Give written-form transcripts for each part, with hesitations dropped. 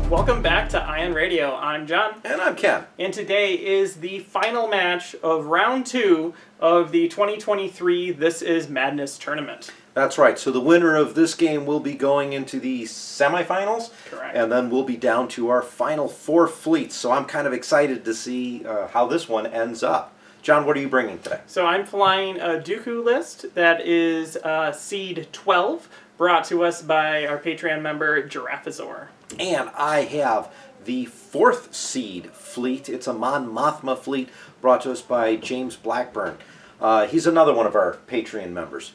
Welcome back to Ion Radio. I'm John. And I'm Ken. And today is the final match of round 2 of the 2023 This Is Madness tournament. That's right. So the winner of this game will be going into the semifinals. Correct. And then we'll be down to our final 4 fleets. So I'm kind of excited to see how this one ends up. John, what are you bringing today? So I'm flying a Dooku list that is seed 12, brought to us by our Patreon member, Giraffasaur. And I have the 4th seed fleet. It's a Mothma fleet brought to us by James Blackburn. He's another one of our Patreon members.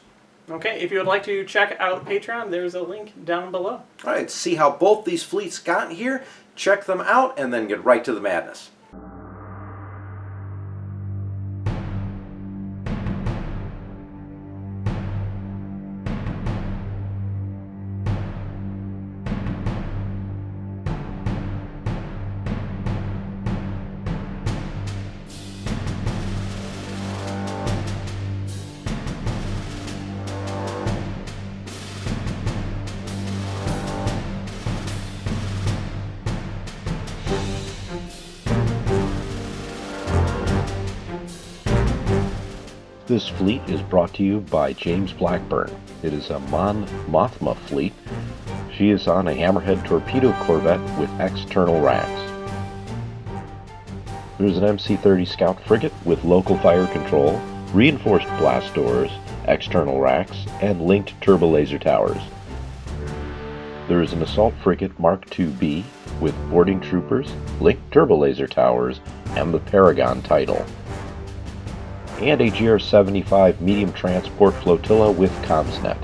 Okay, if you would like to check out Patreon, there's a link down below. All right, see how both these fleets got here, check them out, and then get right to the madness. This fleet is brought to you by James Blackburn. It is a Mothma fleet. She is on a Hammerhead torpedo corvette with external racks. There's an MC-30 Scout frigate with local fire control, reinforced blast doors, external racks, and linked turbo laser towers. There is an assault frigate Mark IIB with boarding troopers, linked turbo laser towers, and the Paragon title. And a GR-75 medium transport flotilla with Comsnet.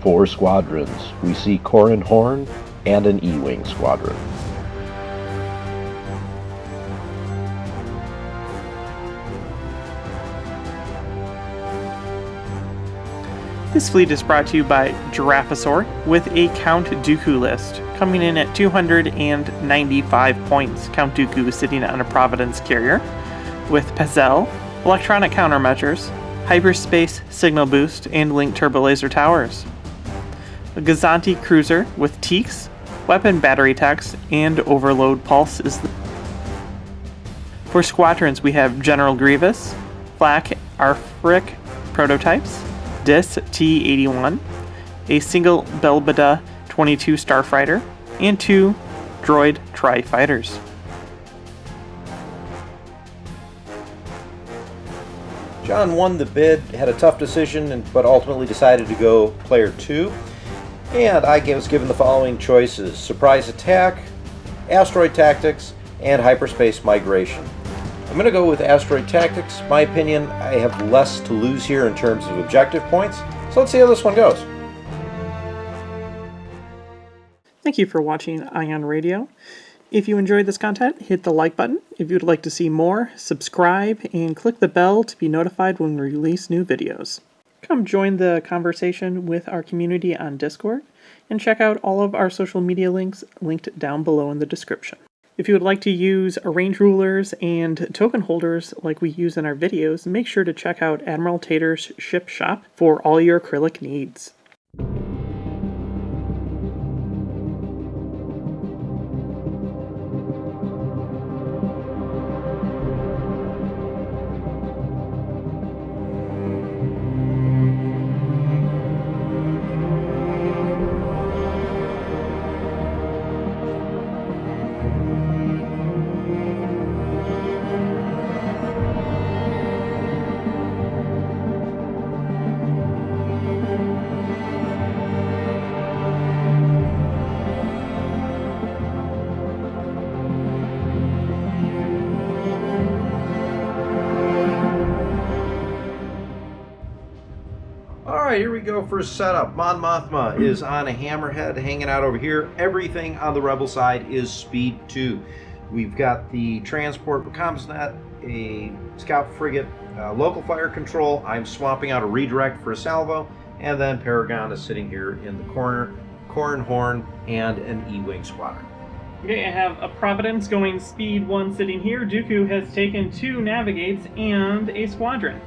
4 squadrons. We see Corin Horn and an E-Wing squadron. This fleet is brought to you by Giraffasaur with a Count Dooku list, coming in at 295 points. Count Dooku is sitting on a Providence carrier, with Pazel, electronic countermeasures, hyperspace signal boost, and linked turbo laser towers. A Gazanti cruiser with Teaks, weapon battery techs, and overload pulse is the... For squadrons, we have General Grievous, Flak Arfric prototypes, Dis T-81, a single Belbeda 22 starfighter, and 2 droid tri-fighters. John won the bid, had a tough decision, but ultimately decided to go player 2. And I was given the following choices: surprise attack, asteroid tactics, and hyperspace migration. I'm going to go with asteroid tactics. My opinion, I have less to lose here in terms of objective points. So let's see how this one goes. Thank you for watching Ion Radio. If you enjoyed this content, hit the like button. If you'd like to see more, subscribe and click the bell to be notified when we release new videos. Come join the conversation with our community on Discord, and check out all of our social media links linked down below in the description. If you would like to use arrange rulers and token holders like we use in our videos, make sure to check out Admiral Tater's ship shop for all your acrylic needs. Alright, here we go for setup. Mon Mothma is on a Hammerhead hanging out over here. Everything on the Rebel side is speed 2. We've got the transport with Comsnet, a scout frigate local fire control. I'm swapping out a redirect for a salvo, and then Paragon is sitting here in the corner, Corn Horn, and an E-Wing squadron. Okay, I have a Providence going speed 1 sitting here. Dooku has taken 2 navigates and a squadron.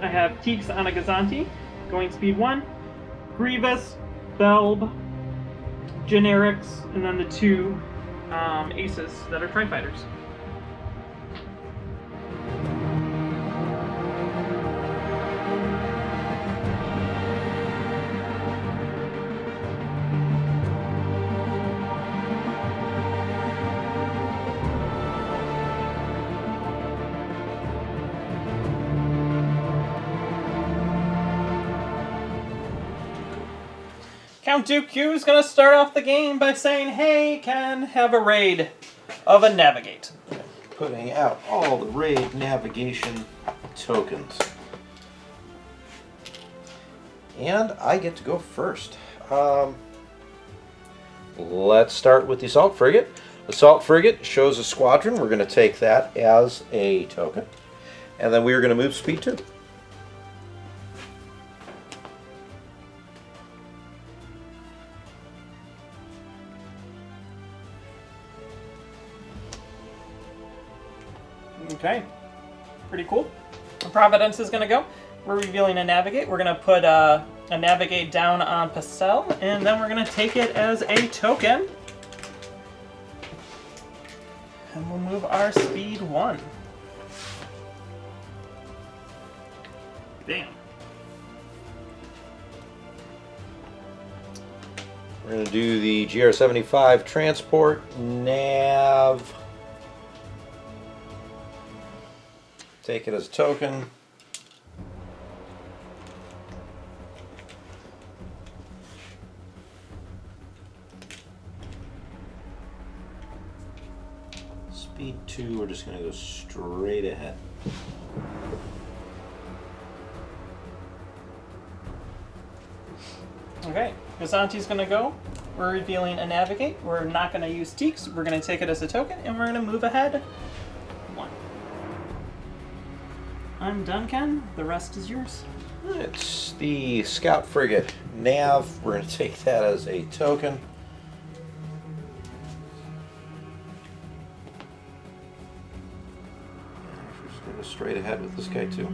I have Teeks on a Gazanti going speed 1, Grievous, Belb, Generics, and then the 2 Aces that are Tri-Fighters. Count Dooku is going to start off the game by saying, hey, can have a raid of a navigate. Putting out all the raid navigation tokens. And I get to go first. Let's start with the Assault Frigate. Assault Frigate shows a squadron. We're going to take that as a token. And then we are going to move speed 2. Okay, pretty cool. Providence is going to go. We're revealing a navigate. We're going to put a navigate down on Pacel, and then we're going to take it as a token. And we'll move our speed 1. Damn. We're going to do the GR75 transport nav. Take it as a token. Speed 2, we're just going to go straight ahead. Okay, Gazanti's going to go. We're revealing a navigate. We're not going to use Teeks. We're going to take it as a token, and we're going to move ahead 1. I'm done, Ken. The rest is yours. It's the Scout Frigate nav. We're going to take that as a token. We're just going to go straight ahead with this guy too.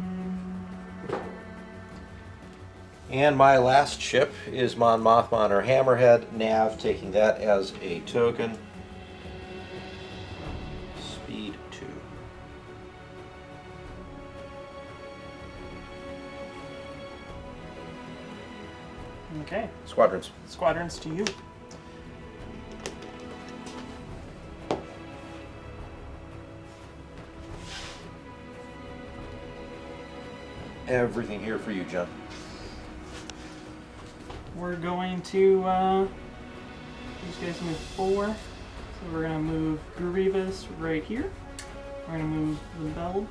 And my last ship is Mothma on our Hammerhead nav, taking that as a token. Speed 2. Okay. Squadrons. Squadrons to you. Everything here for you, John. We're going to, these guys move 4. So we're going to move Grievous right here. We're going to move the Bell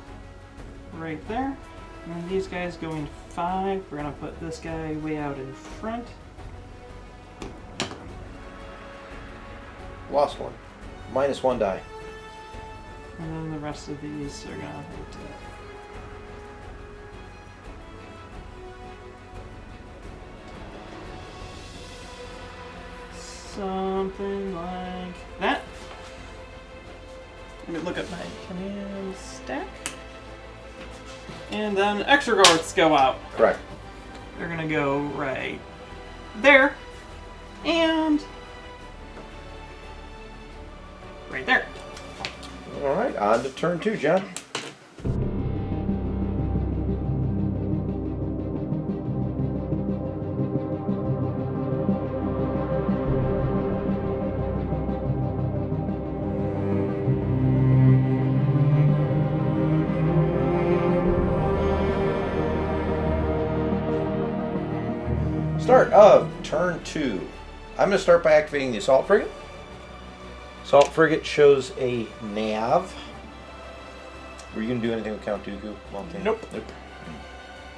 right there. And then these guys going 5. We're going to put this guy way out in front. Lost one. -1 die. And then the rest of these are going to have to... something like that. Let me look at my command stack. And then extra guards go out. Correct. They're gonna go right there. And right there. Alright, on to turn 2, John. Start of turn 2. I'm going to start by activating the Assault Frigate. Assault Frigate shows a nav. Were you going to do anything with Count Dooku? Nope.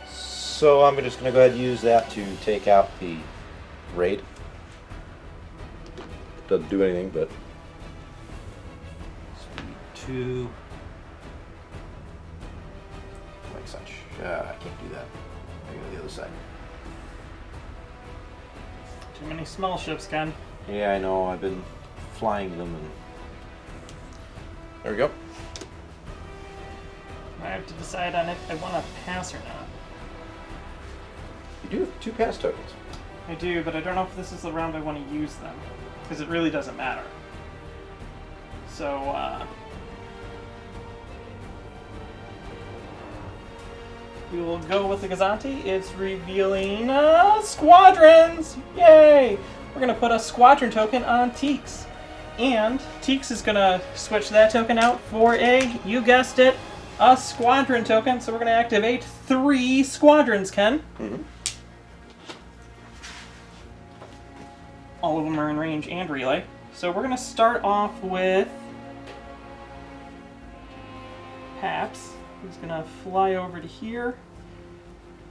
So I'm just going to go ahead and use that to take out the raid. Doesn't do anything, but... Speed 2. such. I can't do that. I go to the other side. Too many small ships, Ken. Yeah, I know. I've been flying them, and there we go. I have to decide on if I want to pass or not. You do have 2 pass tokens. I do, but I don't know if this is the round I want to use them, because it really doesn't matter. So, we will go with the Gazanti. It's revealing squadrons! Yay! We're going to put a squadron token on Teeks. And Teeks is going to switch that token out for you guessed it, a squadron token. So we're going to activate 3 squadrons, Ken. Mm-hmm. All of them are in range and relay. So we're going to start off with Paps. He's going to fly over to here,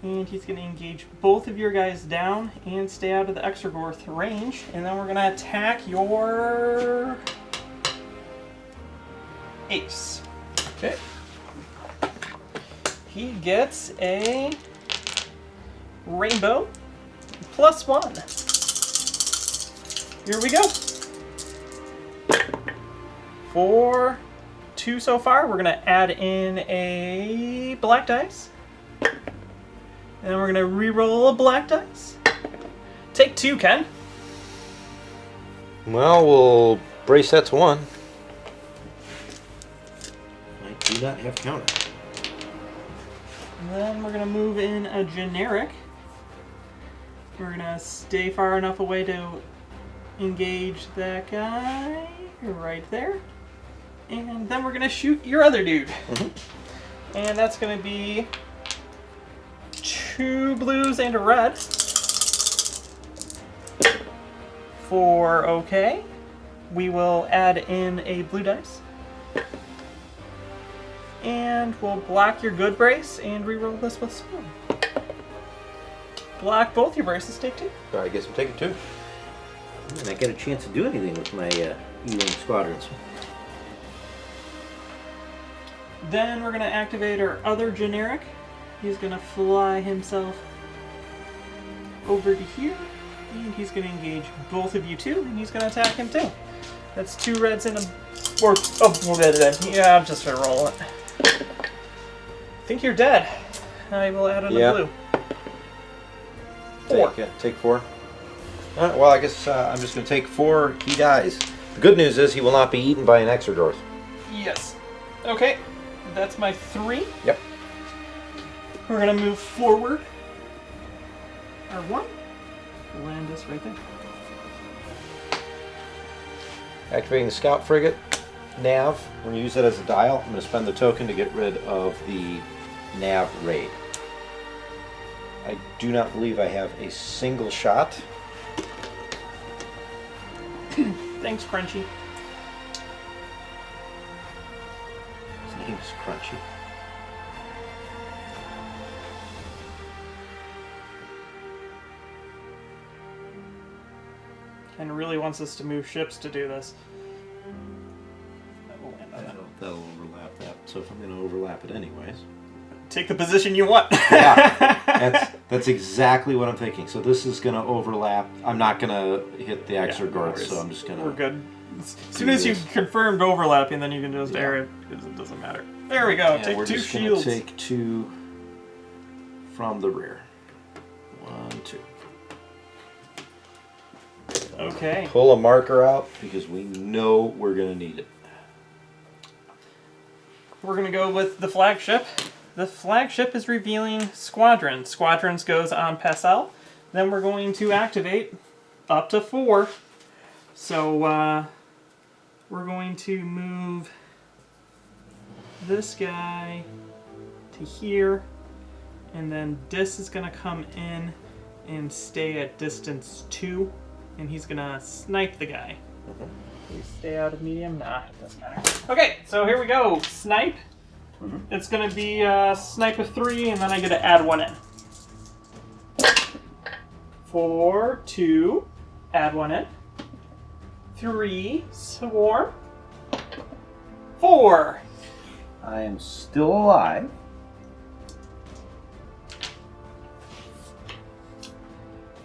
and he's going to engage both of your guys down and stay out of the Extragorth range. And then we're going to attack your ace. Okay. He gets a rainbow +1. Here we go. For 2 so far, we're going to add in a black dice. And then we're going to re-roll a black dice. Take 2, Ken. Well, we'll brace that to 1. I do not have counter. And then we're going to move in a generic. We're going to stay far enough away to engage that guy right there. And then we're going to shoot your other dude. Mm-hmm. And that's going to be 2 blues and a red. For okay, we will add in a blue dice. And we'll block your good brace and reroll this with spoon. Block both your braces, take 2. So I guess I'm taking 2. And I get a chance to do anything with my E-Wing squadrons. Then we're going to activate our other generic. He's going to fly himself over to here. And he's going to engage both of you too. And he's going to attack him too. That's 2 reds and a... Or, yeah, I'm just going to roll it. I think you're dead. I will add in a blue. 4. Take 4. Well, I guess I'm just going to take 4. He dies. The good news is he will not be eaten by an Exodorth. Yes. Okay. That's my 3. Yep. We're going to move forward. Our 1. Land this right there. Activating the Scout Frigate. Nav. We're going to use it as a dial. I'm going to spend the token to get rid of the Nav raid. I do not believe I have a single shot. Thanks, Crunchy. His name's Crunchy. Ken really wants us to move ships to do this. That'll overlap that. So if I'm going to overlap it anyways. Take the position you want. Yeah, that's exactly what I'm thinking. So this is going to overlap. I'm not going to hit the Exorgorth, so I'm just going to... We're good. As soon as you confirmed overlapping, then you can just air it, because it doesn't matter. There we go. Yeah, take we're 2 just shields. Gonna take 2 from the rear. 1, 2. Okay. Pull a marker out, because we know we're going to need it. We're going to go with the flagship. The flagship is revealing Squadrons. Squadrons goes on Passel. Then we're going to activate up to 4. So we're going to move this guy to here. And then this is going to come in and stay at distance 2. And he's going to snipe the guy. You stay out of medium? Nah, it doesn't matter. Okay, so here we go. Snipe. It's going to be snipe of 3, and then I get to add 1 in. 4, 2, add 1 in. 3, swarm. 4. I am still alive.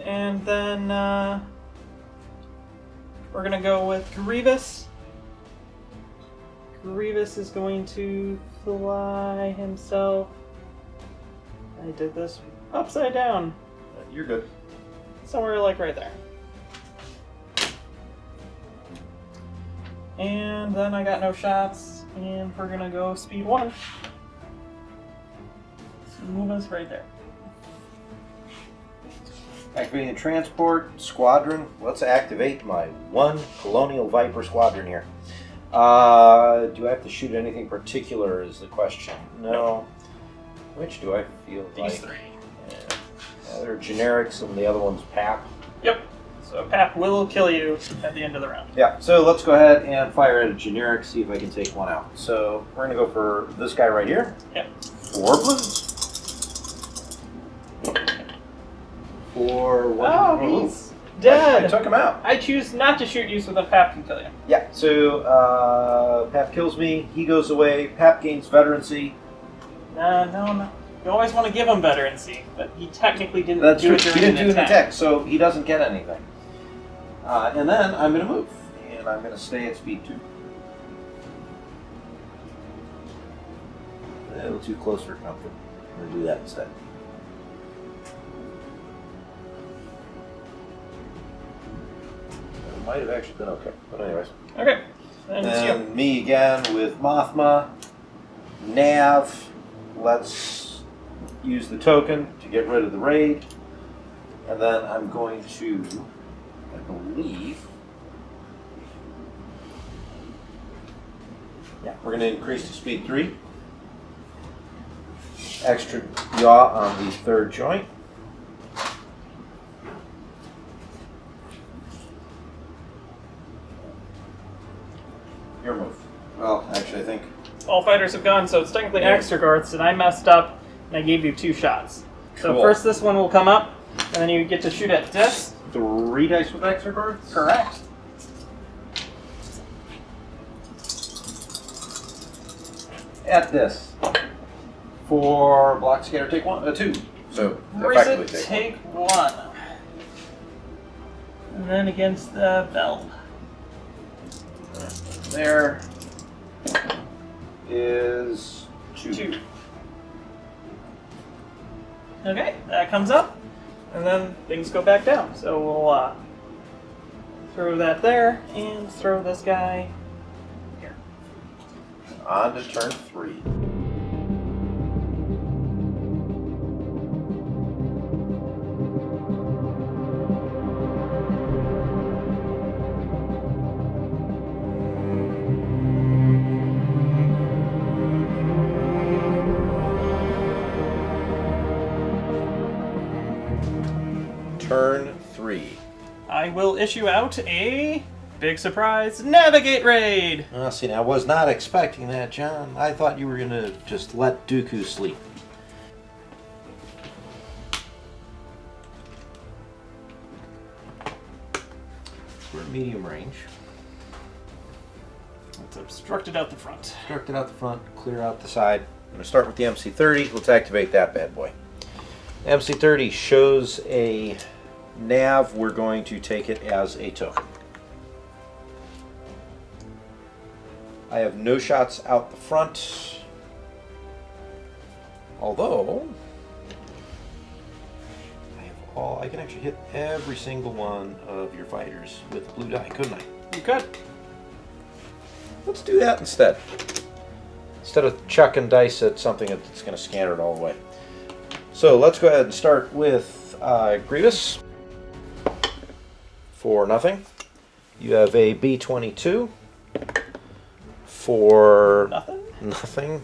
and then we're gonna go with Grievous. Grievous is going to fly himself. I did this upside down. You're good. Somewhere like right there. And then I got no shots, and we're gonna go speed 1. So move us right there. Activating the transport squadron. Let's activate my 1 Colonial Viper squadron here. Do I have to shoot anything particular is the question. No. Which do I feel These like? 3. Yeah, they're generics and the other one's PAP. Yep. So Pap will kill you at the end of the round. Yeah, so let's go ahead and fire at a generic, see if I can take one out. So we're going to go for this guy right here. Yep. 4 blues. For 1. Oh, he's dead. I took him out. I choose not to shoot you so that Pap can kill you. Yeah, so Pap kills me, he goes away, Pap gains veterancy. No. You always want to give him veterancy, but he technically didn't That's do true. it He during didn't an do an attack. attack, so he doesn't get anything. And then I'm going to move, and I'm going to stay at speed 2. A little too close for comfort. I'm going to do that instead. It might have actually been okay, but anyways. Okay. Then it's you. And me again with Mothma. Nav. Let's use the token to get rid of the raid. And then I'm going to, I believe, yeah, we're going to increase to speed 3. Extra yaw on the 3rd joint. Your move. Well, actually, I think. All fighters have gone, so it's technically extra guards, and I messed up, and I gave you 2 shots. So Cool. first this one will come up, and then you get to shoot at this. 3 dice with extra cards? Correct. At this. For block scatter, take 2. So, effectively Raise it, take take 1. And then against the bell. 1. There is 2. Okay, that comes up, and then things go back down. So we'll throw that there, and throw this guy here. On to turn 3. Turn 3. I will issue out a big surprise navigate raid. See, now I was not expecting that, John. I thought you were going to just let Dooku sleep. We're at medium range. Let's obstruct it out the front. Construct it out the front, clear out the side. I'm going to start with the MC-30. Let's activate that bad boy. MC-30 shows a nav. We're going to take it as a token. I have no shots out the front. Although, I can actually hit every single one of your fighters with a blue die, couldn't I? You could. Let's do that instead. Instead of chucking dice at something that's going to scatter it all the way. So let's go ahead and start with Grievous. For nothing. You have a B-22. For Nothing. nothing.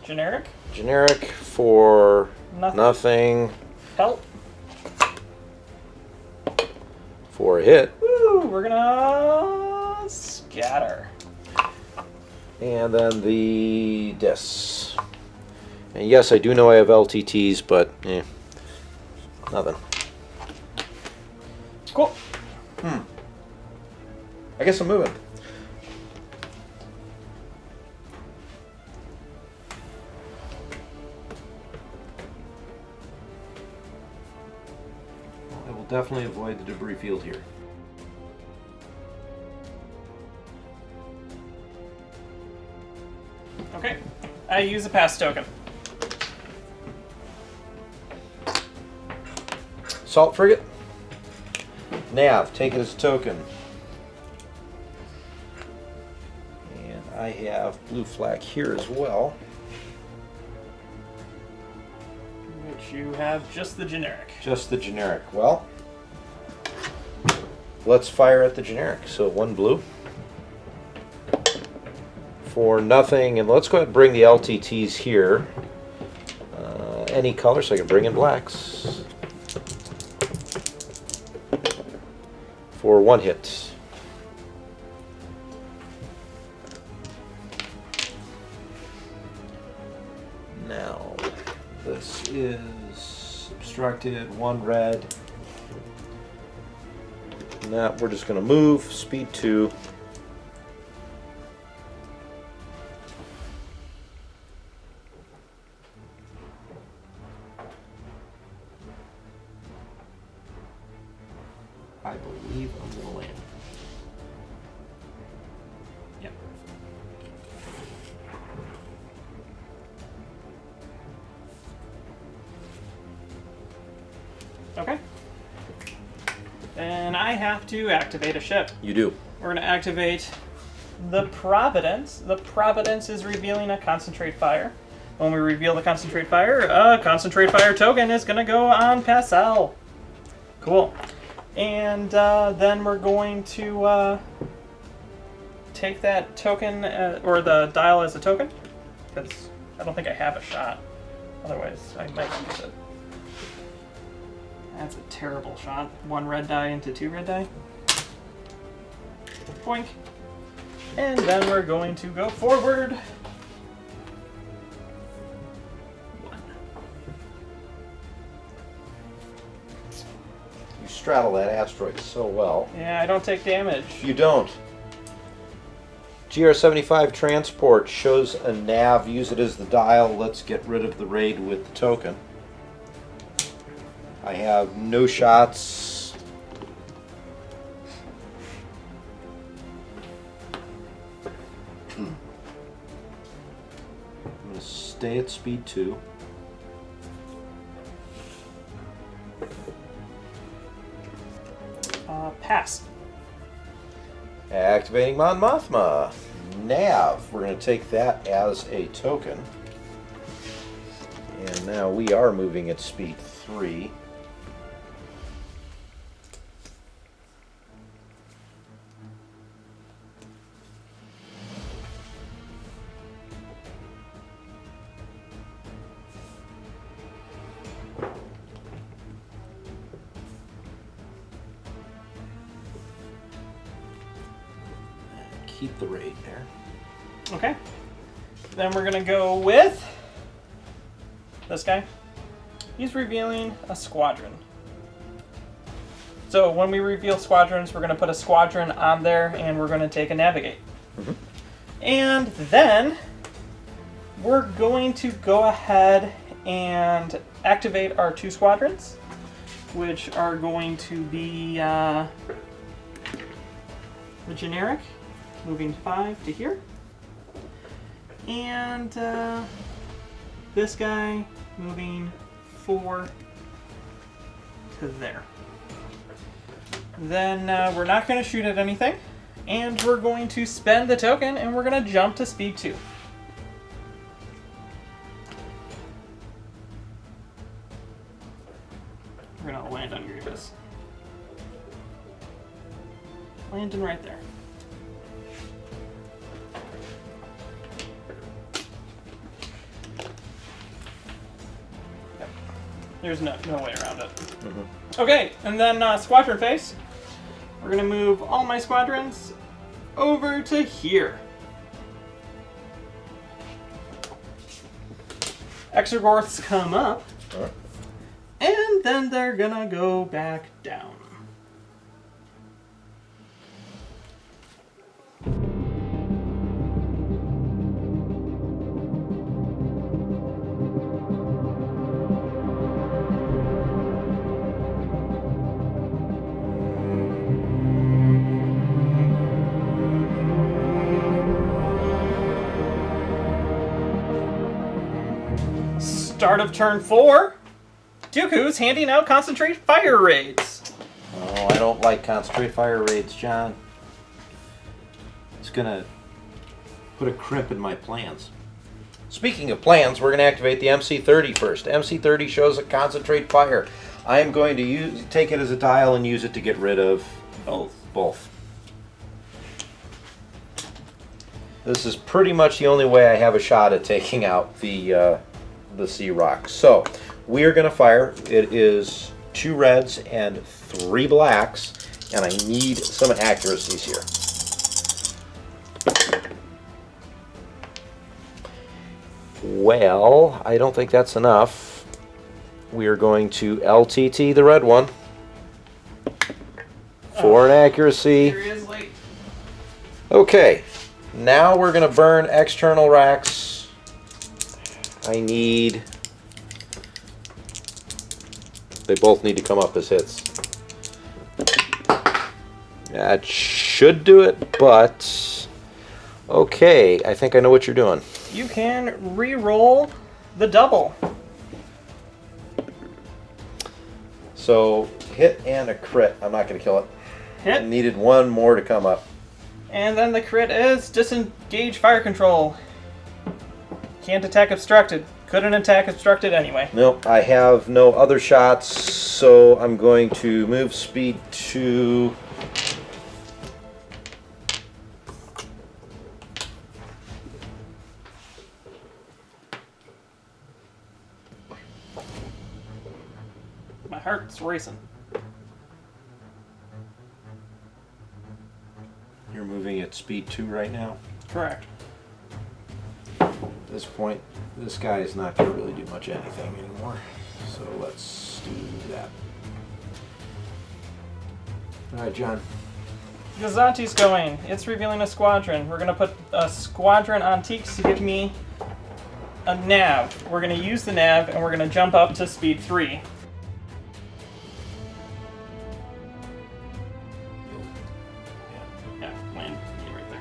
Generic. Generic for Nothing. nothing. Help. For a hit. Woo! We're gonna scatter. And then the dis. And yes, I do know I have LTTs, but nothing. Cool. I guess I'm moving. I will definitely avoid the debris field here. Okay, I use a pass token. Assault frigate. Nav, take it as a token. And I have blue flag here as well. Which you have just the generic. Just the generic. Well, let's fire at the generic. So 1 blue. For nothing, and let's go ahead and bring the LTTs here. Any color, so I can bring in blacks. For 1 hit. Now, this is obstructed, 1 red. Now we're just going to move, speed 2. I believe I'm going to land. Yep. Okay. And I have to activate a ship. You do. We're going to activate the Providence. The Providence is revealing a concentrate fire. When we reveal the concentrate fire, a concentrate fire token is going to go on Passel. Cool. And then we're going to take that token, or the dial as a token, because I don't think I have a shot. Otherwise, I might use it. That's a terrible shot. 1 red die into 2 red die. Boink. And then we're going to go forward. 1. You straddle that asteroid so well. Yeah, I don't take damage. You don't. GR75 transport shows a nav. Use it as the dial. Let's get rid of the raid with the token. I have no shots. I'm going to stay at speed 2. Pass. Activating Mothma. Nav. We're going to take that as a token. And now we are moving at speed 3. Keep the raid there. Okay. Then we're gonna go with this guy. He's revealing a squadron. So when we reveal squadrons, we're gonna put a squadron on there and we're gonna take a navigate. Mm-hmm. And then we're going to go ahead and activate our 2 squadrons, which are going to be the generic. Moving 5 to here. And this guy moving 4 to there. Then we're not going to shoot at anything. And we're going to spend the token and we're going to jump to speed 2. We're going to land on Grievous. Landing right there. There's no way around it. Mm-hmm. Okay, and then squadron face. We're gonna move all my squadrons over to here. Exogorths come up, and then they're gonna go back down. Start of turn 4. Dooku's handing out concentrate fire raids. Oh, I don't like concentrate fire raids, John. It's gonna put a crimp in my plans. Speaking of plans, we're gonna activate the MC30 first. MC30 shows a concentrate fire. I am going to take it as a dial and use it to get rid of both. This is pretty much the only way I have a shot at taking out the Sea Rock. So we are going to fire. It is 2 reds and 3 blacks, and I need some accuracies here. Well, I don't think that's enough. We are going to LTT the red one for an accuracy. Seriously? Okay, now we're going to burn external racks. I need... They both need to come up as hits. That should do it, but... Okay, I think I know what you're doing. You can re-roll the double. So, hit and a crit. I'm not going to kill it. I Hit. needed 1 more to come up. And then the crit is disengage fire control. Can't attack obstructed. Couldn't attack obstructed anyway. Nope, I have no other shots, so I'm going to move speed to... My heart's racing. You're moving at speed 2 right now. Correct. At this point, this guy is not going to really do much anything anymore. So let's do that. Alright, John. Gazanti's going. It's revealing a squadron. We're going to put a squadron on Teeks to give me a nav. We're going to use the nav, and we're going to jump up to speed 3. Yeah, land me right there.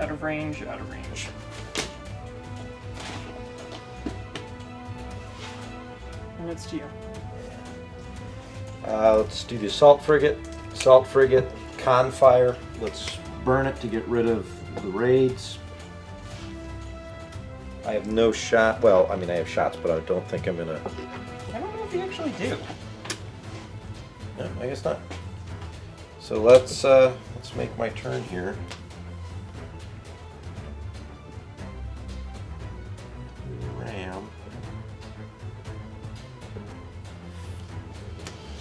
Out of range, out of range. And it's to you. Let's do the assault frigate. Assault frigate, con fire. Let's burn it to get rid of the raids. I have no shot. Well, I mean, I have shots, but I don't think I'm gonna. I don't know if you actually do. No, I guess not. So let's make my turn here. Ram.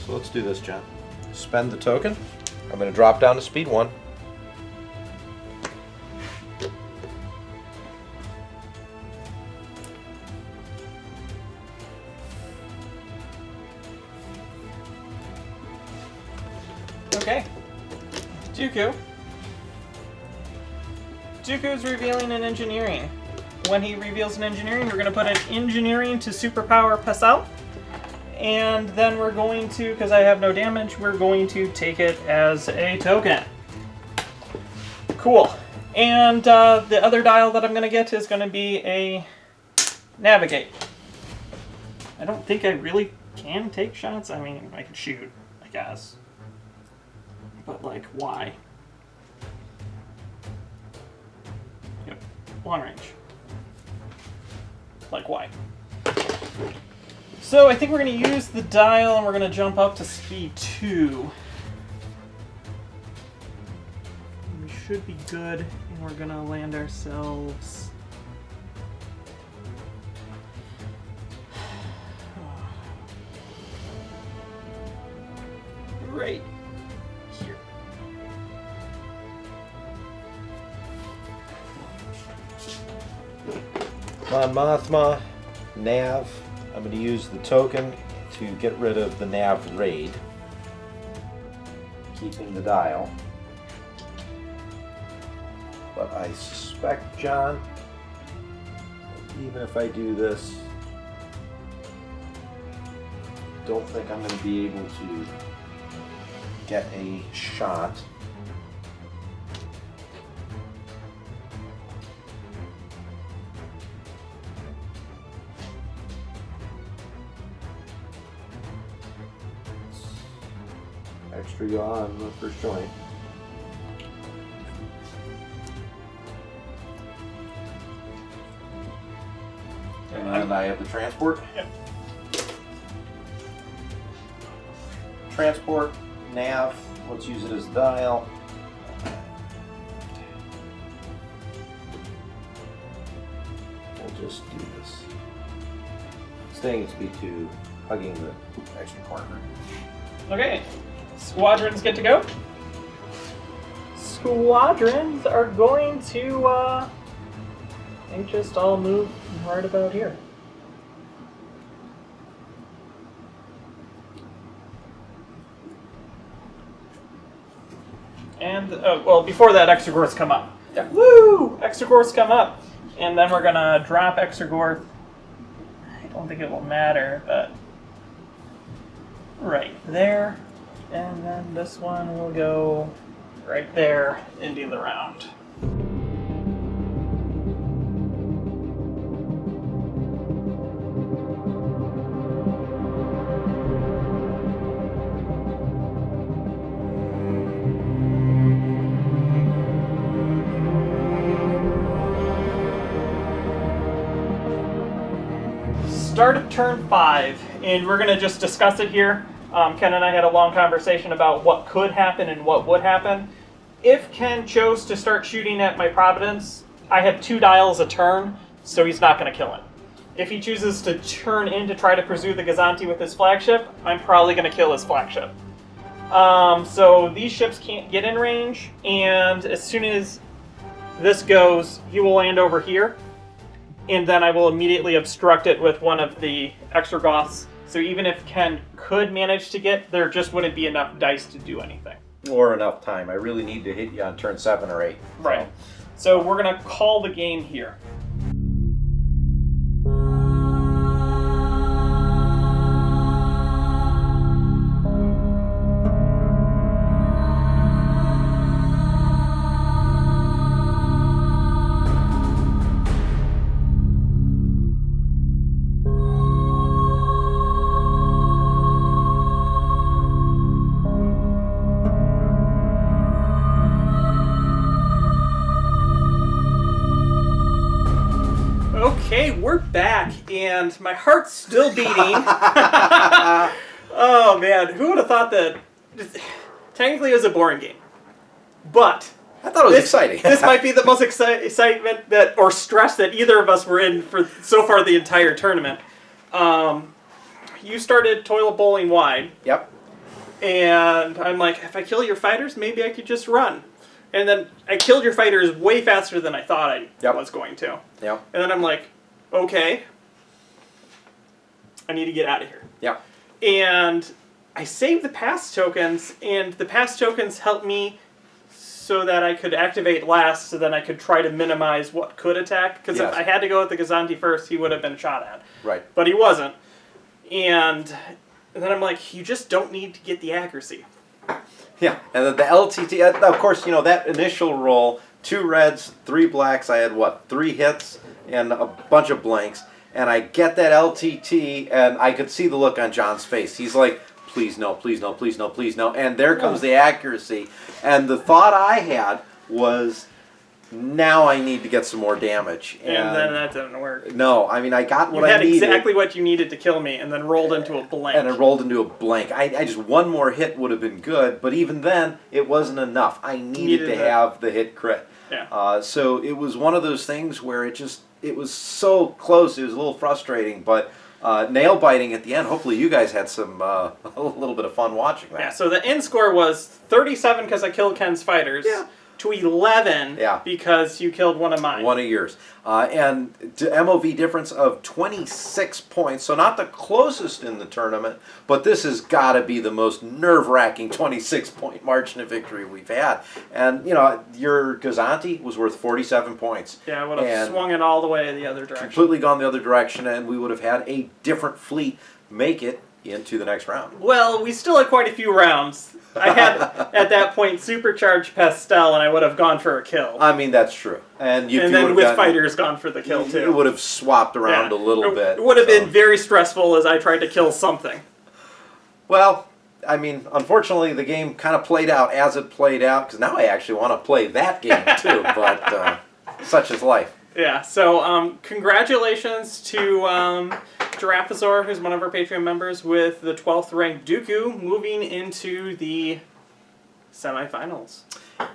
So let's do this, John. Spend the token. I'm going to drop down to speed 1. Okay. Dooku. Dooku's revealing an engineering. When he reveals an engineering, we're going to put an engineering to superpower Passau. And then we're going to, because I have no damage, we're going to take it as a token. Cool. And the other dial that I'm going to get is going to be a navigate. I don't think I really can take shots. I mean, I can shoot, I guess. But, like, why? Yep. Long range. Like, why? So, I think we're going to use the dial and we're going to jump up to speed 2. We should be good, and we're going to land ourselves... right here. On Mothma, nav. I'm going to use the token to get rid of the nav raid. Keeping the dial. But I suspect, John, even if I do this, don't think I'm going to be able to get a shot. Extra yaw on the first joint. And I have the transport. Yep. Transport, nav, let's use it as the dial. We'll just do this. Staying at speed 2, hugging the extra corner. Okay, squadrons get to go. Squadrons are going to, they just all move right about here. And, well, before that, Exogorths come up. Yeah. Woo! Exogorths come up. And then we're going to drop Exogorth. I don't think it will matter, but right there. And then this one will go right there into the round. Start of turn 5, and we're going to just discuss it here. Ken and I had a long conversation about what could happen and what would happen. If Ken chose to start shooting at my Providence, I have 2 dials a turn, so he's not going to kill it. If he chooses to turn in to try to pursue the Gazanti with his flagship, I'm probably going to kill his flagship. So these ships can't get in range, and as soon as this goes, he will land over here. And then I will immediately obstruct it with one of the Exogorths. So even if Ken could manage to get, there just wouldn't be enough dice to do anything. Or enough time. I really need to hit you on turn 7 or 8. Right. So we're going to call the game here. Okay, we're back, and my heart's still beating. Oh man, who would have thought that? Technically, it was a boring game, but I thought it was exciting. This might be the most excitement that or stress that either of us were in for so far the entire tournament. You started toilet bowling wide. Yep. And I'm like, if I kill your fighters, maybe I could just run. And then I killed your fighters way faster than I thought I was going to. Yep. And then I'm like, okay, I need to get out of here. Yep. And I saved the pass tokens, and the pass tokens helped me so that I could activate last, so then I could try to minimize what could attack. Because if I had to go with the Gazanti first, he would have been shot at. Right. But he wasn't. And then I'm like, you just don't need to get the accuracy. Yeah, and the LTT, of course, you know, that initial roll, 2 reds, 3 blacks, I had, 3 hits and a bunch of blanks, and I get that LTT, and I could see the look on John's face. He's like, please no, please no, please no, please no, and there comes the accuracy, and the thought I had was, now I need to get some more damage. And then that didn't work. No, I mean, I got what I needed. You had exactly what you needed to kill me, and then rolled into a blank. And it rolled into a blank. I just, one more hit would have been good, but even then, it wasn't enough. I needed to have the hit crit. Yeah. So it was one of those things where it was so close, it was a little frustrating, but nail biting at the end. Hopefully you guys had some a little bit of fun watching that. Yeah, so the end score was 37 because I killed Ken's fighters. Yeah. To 11 because you killed one of mine. One of yours. And to MOV difference of 26 points, so not the closest in the tournament, but this has got to be the most nerve-wracking 26-point margin of victory we've had. And, you know, your Gazanti was worth 47 points. Yeah, I would have swung it all the way the other direction. Completely gone the other direction, and we would have had a different fleet make it into the next round. Well, we still had quite a few rounds. I had, at that point, supercharged Pastel, and I would have gone for a kill. I mean, that's true. And then with fighters, gone for the kill, too. It would have swapped around a little bit. It would have been very stressful as I tried to kill something. Well, I mean, unfortunately, the game kind of played out as it played out, because now I actually want to play that game too, but such is life. Yeah, so congratulations to Giraffasaur, who's one of our Patreon members, with the 12th ranked Dooku, moving into the semifinals.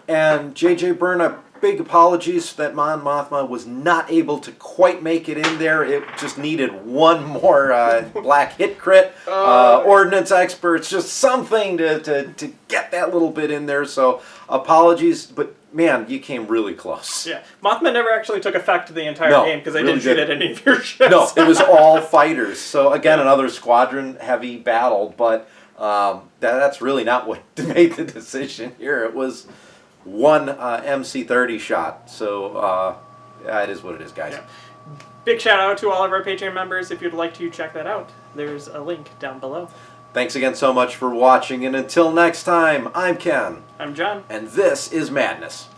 And JJ Byrne, a big apologies that Mothma was not able to quite make it in there. It just needed one more black hit crit. Ordnance experts, just something to get that little bit in there. So apologies, but man, you came really close. Yeah, Mothma never actually took effect the entire game because I really didn't shoot at any of your ships. No, it was all fighters. So again, another squadron heavy battle, but that's really not what made the decision here. It was one MC-30 shot. So it is what it is, guys. Yeah. Big shout out to all of our Patreon members. If you'd like to check that out, there's a link down below. Thanks again so much for watching, and until next time, I'm Ken. I'm John. And this is Madness.